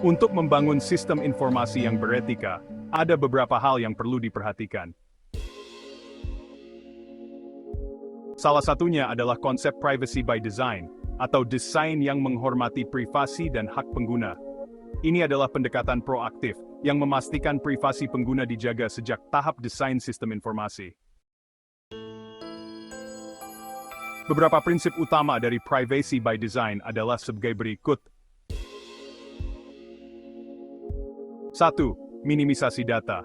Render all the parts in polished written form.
Untuk membangun sistem informasi yang beretika, ada beberapa hal yang perlu diperhatikan. Salah satunya adalah konsep privacy by design, atau desain yang menghormati privasi dan hak pengguna. Ini adalah pendekatan proaktif yang memastikan privasi pengguna dijaga sejak tahap desain sistem informasi. Beberapa prinsip utama dari privacy by design adalah sebagai berikut. 1. Minimisasi data.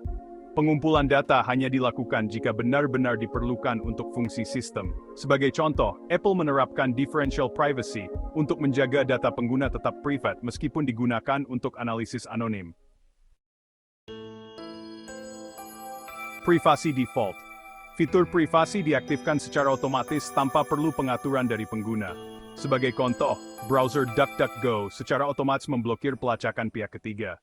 Pengumpulan data hanya dilakukan jika benar-benar diperlukan untuk fungsi sistem. Sebagai contoh, Apple menerapkan differential privacy untuk menjaga data pengguna tetap privat meskipun digunakan untuk analisis anonim. Privasi default. Fitur privasi diaktifkan secara otomatis tanpa perlu pengaturan dari pengguna. Sebagai contoh, browser DuckDuckGo secara otomatis memblokir pelacakan pihak ketiga.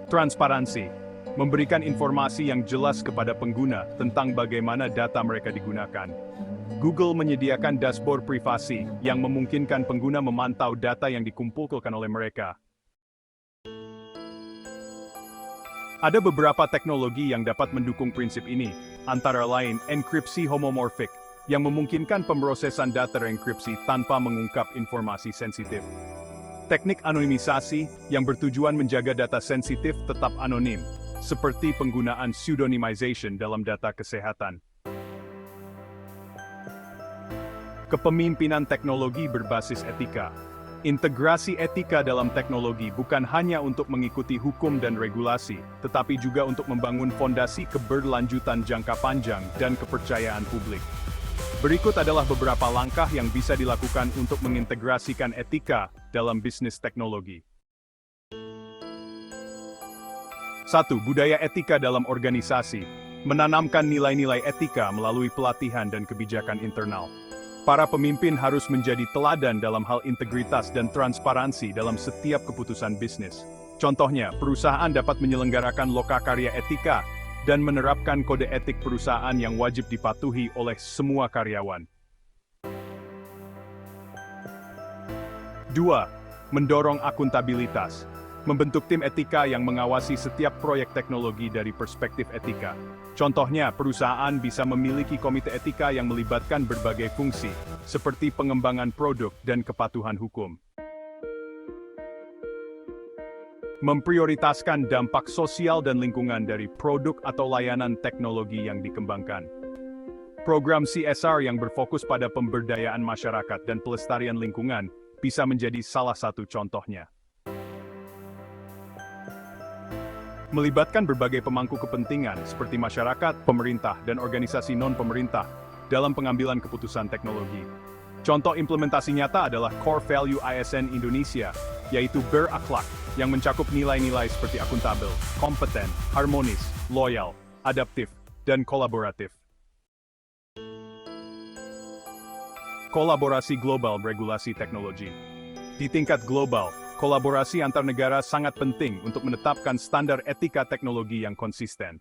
Transparansi. Memberikan informasi yang jelas kepada pengguna tentang bagaimana data mereka digunakan. Google menyediakan dashboard privasi yang memungkinkan pengguna memantau data yang dikumpulkan oleh mereka. Ada beberapa teknologi yang dapat mendukung prinsip ini, antara lain enkripsi homomorphic, yang memungkinkan pemrosesan data enkripsi tanpa mengungkap informasi sensitif. Teknik anonimisasi yang bertujuan menjaga data sensitif tetap anonim, seperti penggunaan pseudonymization dalam data kesehatan. Kepemimpinan teknologi berbasis etika. Integrasi etika dalam teknologi bukan hanya untuk mengikuti hukum dan regulasi, tetapi juga untuk membangun fondasi keberlanjutan jangka panjang dan kepercayaan publik. Berikut adalah beberapa langkah yang bisa dilakukan untuk mengintegrasikan etika dalam bisnis teknologi. 1. Budaya etika dalam organisasi. Menanamkan nilai-nilai etika melalui pelatihan dan kebijakan internal. Para pemimpin harus menjadi teladan dalam hal integritas dan transparansi dalam setiap keputusan bisnis. Contohnya, perusahaan dapat menyelenggarakan lokakarya etika dan menerapkan kode etik perusahaan yang wajib dipatuhi oleh semua karyawan. 2. Mendorong akuntabilitas. Membentuk tim etika yang mengawasi setiap proyek teknologi dari perspektif etika. Contohnya, perusahaan bisa memiliki komite etika yang melibatkan berbagai fungsi, seperti pengembangan produk dan kepatuhan hukum. Memprioritaskan dampak sosial dan lingkungan dari produk atau layanan teknologi yang dikembangkan. Program CSR yang berfokus pada pemberdayaan masyarakat dan pelestarian lingkungan bisa menjadi salah satu contohnya. Melibatkan berbagai pemangku kepentingan seperti masyarakat, pemerintah, dan organisasi non-pemerintah dalam pengambilan keputusan teknologi. Contoh implementasi nyata adalah Core Value ISN Indonesia, yaitu berakhlak, yang mencakup nilai-nilai seperti akuntabel, kompeten, harmonis, loyal, adaptif, dan kolaboratif. Kolaborasi global regulasi teknologi. Di tingkat global, kolaborasi antar negara sangat penting untuk menetapkan standar etika teknologi yang konsisten.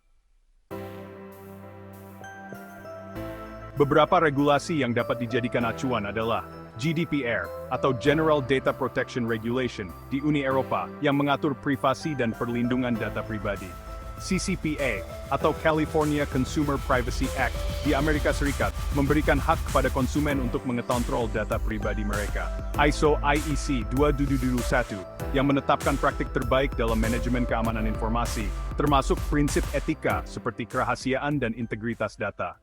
Beberapa regulasi yang dapat dijadikan acuan adalah GDPR atau General Data Protection Regulation di Uni Eropa yang mengatur privasi dan perlindungan data pribadi. CCPA atau California Consumer Privacy Act di Amerika Serikat memberikan hak kepada konsumen untuk mengontrol data pribadi mereka. ISO IEC 22201 yang menetapkan praktik terbaik dalam manajemen keamanan informasi, termasuk prinsip etika seperti kerahasiaan dan integritas data.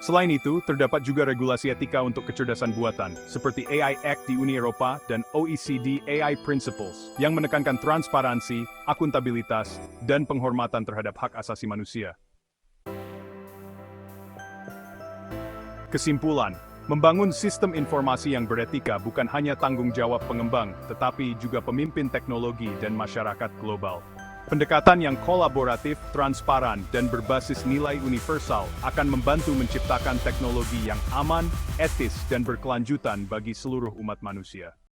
Selain itu, terdapat juga regulasi etika untuk kecerdasan buatan, seperti AI Act di Uni Eropa dan OECD AI Principles, yang menekankan transparansi, akuntabilitas, dan penghormatan terhadap hak asasi manusia. Kesimpulan, membangun sistem informasi yang beretika bukan hanya tanggung jawab pengembang, tetapi juga pemimpin teknologi dan masyarakat global. Pendekatan yang kolaboratif, transparan, dan berbasis nilai universal akan membantu menciptakan teknologi yang aman, etis, dan berkelanjutan bagi seluruh umat manusia.